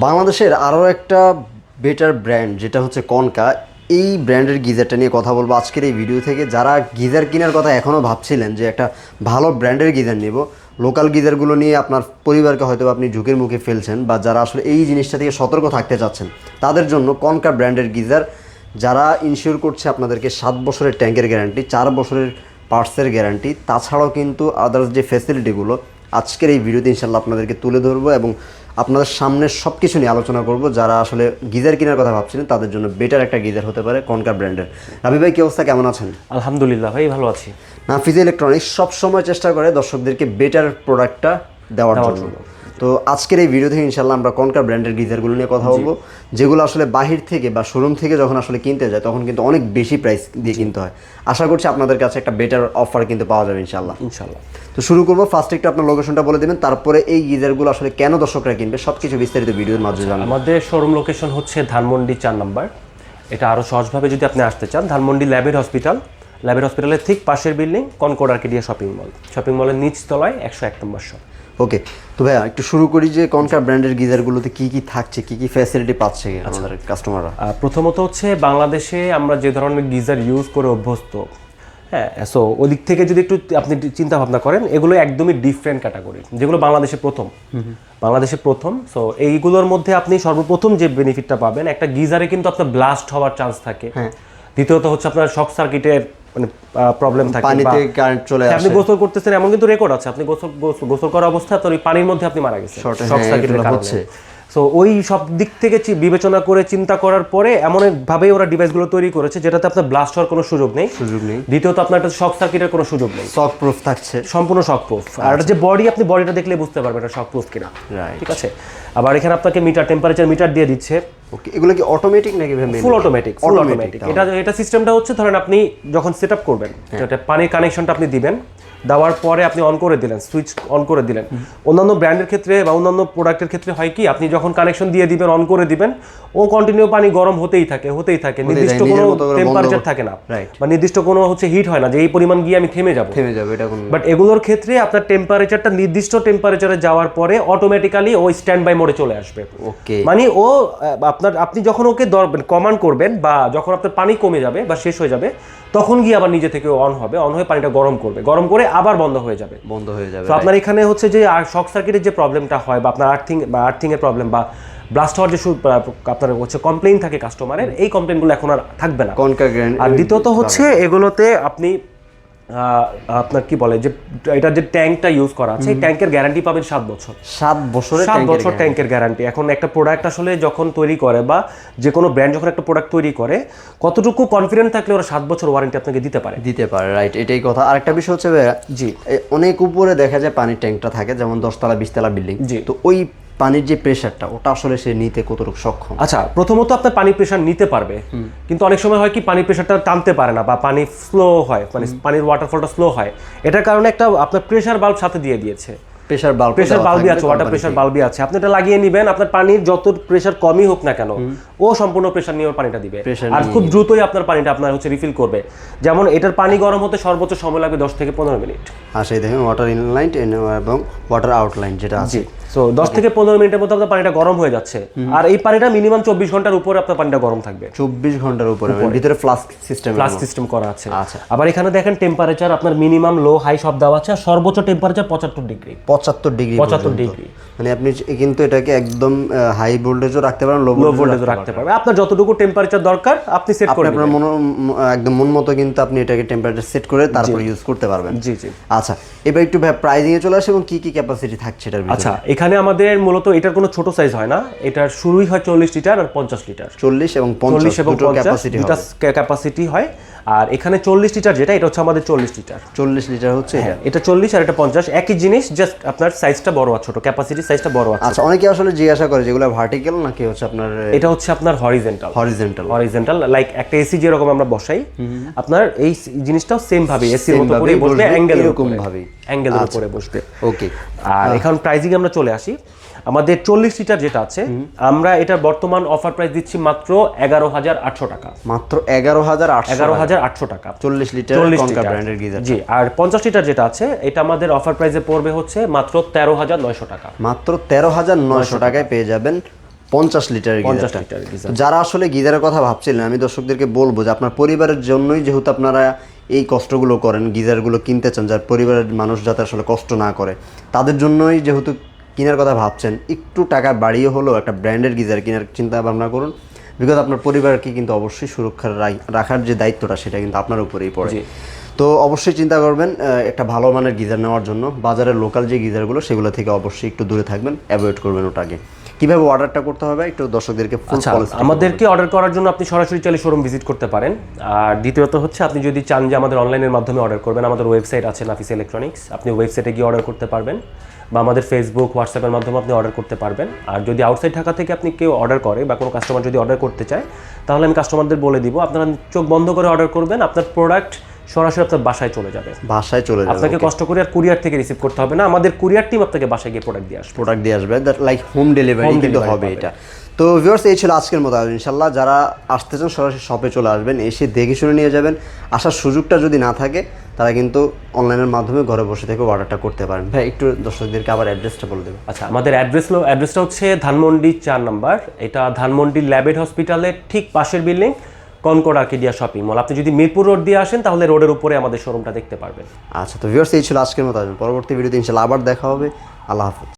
বাংলাদেশের আরও একটা বেটার ব্র্যান্ড যেটা হচ্ছে কনকা, এই ব্র্যান্ডের গিজারটা নিয়ে কথা বলবো আজকের এই ভিডিও থেকে। যারা গিজার কেনার কথা এখনও ভাবছিলেন যে একটা ভালো ব্র্যান্ডের গিজার নেব, লোকাল গিজারগুলো নিয়ে আপনার পরিবারকে হয়তো আপনি ঝুঁকির মুখে ফেলছেন, বা যারা আসলে এই জিনিসটা থেকে সতর্ক থাকতে চাচ্ছেন, তাদের জন্য কনকা ব্র্যান্ডের গিজার, যারা ইনশিওর করছে আপনাদেরকে 7 বছরের ট্যাঙ্কের গ্যারান্টি, 4 বছরের পার্টসের গ্যারান্টি, তাছাড়াও কিন্তু আদার্স যে ফ্যাসিলিটিগুলো আজকের এই ভিডিওতে ইনশাল্লাহ আপনাদেরকে তুলে ধরবো এবং আপনাদের সামনে সব কিছু নিয়ে আলোচনা করব। যারা আসলে গিজার কেনার কথা ভাবছিলেন তাদের জন্য বেটার একটা গিজার হতে পারে কনকা ব্র্যান্ডের। রাবি ভাই, কি অবস্থা, কেমন আছেন? আলহামদুলিল্লাহ ভাই, ভালো আছি। নাফিজ ইলেকট্রনিক্স সবসময় চেষ্টা করে দর্শকদেরকে বেটার প্রোডাক্টটা দেওয়ার জন্য। তো আজকের এই ভিডিও থেকে ইনশাল্লাহ আমরা কনকা ব্র্যান্ডের গিজারগুলো নিয়ে কথা বলবো, যেগুলো আসলে বাহির থেকে বা শোরুম থেকে যখন আসলে কিনতে যায় তখন কিন্তু অনেক বেশি প্রাইস দিয়ে কিনতে হয়। আশা করছি আপনাদের কাছে একটা বেটার অফার কিন্তু পাওয়া যাবে ইনশাল্লাহ। তো শুরু করবো, ফার্স্ট একটু আপনার লোকেশনটা বলে দেবেন, তারপরে এই গিজারগুলো আসলে কেন দর্শকরা কিনবে সবকিছু বিস্তারিত ভিডিওর মাধ্যমে জানবো। আমাদের শোরুম লোকেশন হচ্ছে ধানমন্ডি 4 নম্বর। এটা আরও সহজভাবে যদি আপনি আসতে চান, ধানমন্ডি ল্যাবের হসপিটালের ঠিক পাশের বিল্ডিং কনকর্ড আর্কেডিয়া শপিং মলের নিচ তলায় 101 নম্বর শপ। ওকে, তো ভাইয়া একটু শুরু করি যে কনকা ব্র্যান্ডের গিজারগুলোতে কি কি থাকছে, কি কি ফ্যাসিলিটি পাচ্ছে আমাদের কাস্টমাররা। প্রথমত হচ্ছে বাংলাদেশে আমরা যে ধরনের গিজার ইউজ করে অভ্যস্ত, হ্যাঁ, সো ওদিক থেকে যদি একটু আপনি চিন্তা ভাবনা করেন, এগুলো একদমই ডিফারেন্ট ক্যাটাগরি, যেগুলো বাংলাদেশে প্রথম। সো এইগুলোর মধ্যে আপনি সর্বপ্রথম যে বেনিফিটটা পাবেন, একটা গিজারে কিন্তু আপনার ব্লাস্ট হওয়ার চান্স থাকে। দ্বিতীয়ত হচ্ছে আপনার শক সার্কিটের মানে প্রবলেম থাকে, পানিতে কারেন্ট চলে আসে, আপনি গোসল করতেছেন, এমন কিন্তু রেকর্ড আছে, আপনি গোসল করা অবস্থায় আপনার ওই পানির মধ্যে আপনি মারা গেছেন শক সার্কিটের কারণে। সো ওই সব দিক থেকে বিবেচনা করে চিন্তা করার পরে এমনভাবেই ওরা ডিভাইসগুলো তৈরি করেছে যেটাতে আপনার ব্লাস্ট হওয়ার কোনো সুযোগ নেই। দ্বিতীয়ত আপনার একটা শক সার্কিটের কোনো সুযোগ নেই, শক প্রুফ থাকছে, সম্পূর্ণ শক প্রুফ। আর যে বডি, আপনি বডিটা দেখলে বুঝতে পারবেন এটা শক প্রুফ কিনা, ঠিক আছে। আবার এখানে আপনাকে টেম্পারেচার মিটার দিয়ে দিচ্ছে। ওকে, এগুলো কি অটোমেটিক নাকি? Full automatic. এটা সিস্টেমটা হচ্ছে, ধরেন আপনি যখন সেট আপ করবেন, পানির কানেকশনটা আপনি দিবেন, দেওয়ার পরে আপনি অন করে দিলেন, সুইচ অন করে দিলেন। অন্যান্য ব্র্যান্ডের ক্ষেত্রে বা অন্যান্য প্রোডাক্টের ক্ষেত্রে হয় কি, আপনি যখন কানেকশন দিয়ে দিবেন, অন করে দিবেন, ও কন্টিনিউ পানি গরম হতেই থাকে, নির্দিষ্ট কোনো টেম্পারেচার থাকে না, বা নির্দিষ্ট কোনো হচ্ছে হিট হয় না যে এই পরিমাণ গিয়ে আমি থেমে যাবে এটা। বাট এগুলোর ক্ষেত্রে আপনার টেম্পারেচারটা নির্দিষ্ট টেম্পারেচারে যাওয়ার পরে অটোমেটিক্যালি ও স্ট্যান্ড বাই মোডে চলে আসবে। ওকে, মানে ও আপনি যখন ওকে কমান্ড করবেন বা যখন আপনার পানি কমে যাবে বা শেষ হয়ে যাবে, তখন গিয়ে আবার নিজে থেকে অন হয়ে পানিটা গরম করে আবার বন্ধ হয়ে যাবে। তো আপনার এখানে হচ্ছে যে শক সার্কিটের যে প্রবলেমটা হয়, বা আপনার আর্থিং এর প্রবলেম বা ব্লাস্ট হওয়ার যে আপনার হচ্ছে কমপ্লেইন থাকে কাস্টমারের, এই কমপ্লেইনগুলো এখন আর থাকবে না। আর দ্বিতীয়ত হচ্ছে এগুলোতে আপনি আপনার কি বলে যে এটার যে ট্যাঙ্কটা ইউজ করা আছে, এই ট্যাঙ্কের গ্যারান্টি পাবেন 7 বছর। 7 বছর ট্যাঙ্কের গ্যারান্টি। এখন একটা প্রোডাক্ট আসলে যখন তৈরি করে, বা যে কোনো ব্র্যান্ড যখন একটা প্রোডাক্ট তৈরি করে, কতটুকু কনফিডেন্ট থাকলে ওরা 7 বছর ওয়ারেন্টি আপনাকে দিতে পারে। রাইট, এটাই কথা। আরেকটা বিষয় হচ্ছে জি, অনেক উপরে দেখা যায় পানির ট্যাঙ্কটা থাকে, যেমন 10 তলা 20 তলা বিল্ডিং, তো ওই পানির যে প্রেসারটা, ওটা আসলে সে নিতে কতটুকু সক্ষম? আচ্ছা, প্রথমত আপনার পানির প্রেসার নিতে পারবে, কিন্তু অনেক সময় হয় কি পানির প্রেসারটা টানতে পারে না, বা পানি স্লো হয়, মানে পানির ওয়াটারফলটা স্লো হয়। এটার কারণে একটা আপনার প্রেসার বাল্ব সাথে দিয়ে দিয়েছে, প্রেসার বাল্বই আছে, ওয়াটার প্রেসার বাল্বই আছে। আপনি এটা লাগিয়ে নেবেন, আপনার পানির যত প্রেসার কমই হোক না কেন, ও সম্পূর্ণ প্রেসার নিয়ে পানিটা দিবে, আর খুব দ্রুতই আপনার পানিটা আপনার হচ্ছে রিফিল করবে। যেমন এটার পানি গরম হতে সর্বোচ্চ সময় লাগবে 10 থেকে 15 মিনিট। সেই দেখেন ওয়াটার ইনলাইন এবং ওয়াটার আউটলাইন যেটা আছে, সো 10 থেকে 15 মিনিটের মধ্যে আপনার পানিটা গরম হয়ে যাচ্ছে। আর এই পানিটা মিনিমাম 24 ঘন্টার উপরে আপনার পানিটা গরম থাকবে। 24 ঘন্টার উপরে, ভিতরে ফ্লাস্ক সিস্টেম করা আছে। আবার এখানে দেখেন টেম্পারেচার আপনার মিনিমাম, লো, হাই সব দেওয়া আছে। সর্বোচ্চ টেম্পারেচার 75 ডিগ্রি। মানে আপনি কিন্তু এটাকে একদম হাই ভোল্টেজও রাখতে পারেন, লো ভোল্টেজও রাখতে পারবেন। আপনার যতটুকু টেম্পারেচার দরকার আপনি সেট করে আপনার একদম মন মতো কিন্তু আপনি এটাকে টেম্পারেচার সেট করে তারপর ইউজ করতে পারবেন। জি। আচ্ছা, এবার একটু প্রাইসিং এ চলে আসে এবং কি কি ক্যাপাসিটি থাকছে এটার ভিতরে। আচ্ছা, এখানে আমাদের মূলত এটার কোনো ছোট সাইজ হয় না, এটার শুরুই হয় 40 লিটার আর 50 লিটার। 40 এবং 50 দুটো ক্যাপাসিটি হয়। আর এখানে 40 লিটার যেটা, এটা হচ্ছে আমাদের 40 লিটার হচ্ছে এটা 40 আর এটা 50, একই জিনিস, জাস্ট আপনার সাইজটা বড় আর ছোট, ক্যাপাসিটি সাইজটা বড় আছে। আচ্ছা, অনেকে আসলে জিজ্ঞাসা করে যেগুলো ভার্টিক্যাল নাকি হচ্ছে আপনার, এটা হচ্ছে আপনার হরিজন্টাল, লাইক একটা এসি যেরকম আমরা বসাই, আপনার এই জিনিসটাও সেম ভাবে এসির মতো করে বসবে, অ্যাঙ্গেলের উপরে বসবে। ওকে, আর এখন প্রাইসিং আমরা চলে আসি। আমাদের 40 লিটার যেটা আছে, আমরা এটার বর্তমান অফার প্রাইস দিচ্ছি মাত্র 11,800 টাকা। মাত্র 11,800 টাকা 40 লিটার কনকা ব্র্যান্ডের গিজার। জি, আর 50 লিটার যেটা আছে, এটা আমাদের অফার প্রাইসে পড়বে হচ্ছে মাত্র 13,900 টাকা। মাত্র 13,900 টাকায় পেয়ে যাবেন 50 লিটারের 50 গিজারটা। লিটারের গিজার। তো যারা আসলে গিজারের কথা ভাবছিলেন, আমি দর্শকদেরকে বলবো যে আপনার পরিবারের জন্যই যেহেতু আপনারা এই কষ্টগুলো করেন, গিজারগুলো কিনতে চান, যার পরিবারের মানুষ যাতে আসলে কষ্ট না করে, তাদের জন্যই যেহেতু কেনার কথা ভাবছেন, একটু টাকা বাড়িয়ে হলেও একটা ব্র্যান্ডের গিজার কেনার চিন্তা ভাবনা করুন। বিকজ আপনার পরিবারকে কিন্তু অবশ্যই সুরক্ষা রাখার যে দায়িত্বটা সেটা কিন্তু আপনার উপরেই পড়ে। তো অবশ্যই চিন্তা করবেন একটা ভালো মানের গিজার নেওয়ার জন্য। বাজারের লোকাল যে গিজারগুলো সেগুলো থেকে অবশ্যই একটু দূরে থাকবেন, অ্যাভয়েড করবেন ওটাকে। কীভাবে অর্ডারটা করতে হবে একটু দর্শকদেরকে ফুল পলিসি। আমাদেরকে অর্ডার করার জন্য আপনি সরাসরি চাইলে শোরুম ভিজিট করতে পারেন। আর দ্বিতীয়ত হচ্ছে আপনি যদি চান যে আমাদের অনলাইনের মাধ্যমে অর্ডার করবেন, আমাদের ওয়েবসাইট আছে নাফিস ইলেকট্রনিক্স, আপনি ওয়েবসাইটে গিয়ে অর্ডার করতে পারবেন, বা আমাদের ফেসবুক হোয়াটসঅ্যাপের মাধ্যমে আপনি অর্ডার করতে পারবেন। আর যদি আউটসাইড ঢাকা থেকে আপনি কেউ অর্ডার করে বা কোনো কাস্টমার যদি অর্ডার করতে চায়, তাহলে আমি কাস্টমারদের বলে দিব আপনারা চোখ বন্ধ করে অর্ডার করবেন, আপনার প্রোডাক্ট সরাসরি আপনার বাসায় চলে যাবে। বাসায় চলে যাবে, আপনাকে কষ্ট করে আর কুরিয়ার থেকে রিসিভ করতে হবে না, আমাদের কুরিয়ার টিম আপনাকে বাসায় গিয়ে প্রোডাক্ট দিয়ে আসবে। দ্যাট লাইক হোম ডেলিভারি কিন্তু হবে এটা। তো ভিউয়ার্স, এই ছিল আজকের মতো। ইনশাল্লাহ যারা আসতে চান সরাসরি শপে চলে আসবেন, এসে দেখে শুনে নিয়ে যাবেন। আসার সুযোগটা যদি না থাকে তারা কিন্তু অনলাইনের মাধ্যমে ঘরে বসে থেকে অর্ডারটা করতে পারেন। ভাই একটু দর্শকদেরকে আবার অ্যাড্রেসটা বলে দেবেন। আচ্ছা, আমাদের অ্যাড্রেসটা হচ্ছে ধানমন্ডি 4 নাম্বার। এটা ধানমন্ডি ল্যাবেড হসপিটালের ঠিক পাশের building, Concord Arcadia shopping mall. আপনি যদি মিরপুর রোড দিয়ে আসেন তাহলে রোডের উপরে আমাদের শোরুমটা দেখতে পারবেন। আচ্ছা, তো ভিউয়ার্স এই ছিল আজকের মতো। পরবর্তী ভিডিওতে ইনশাল্লাহ আবার দেখা হবে। আল্লাহ হাফেজ।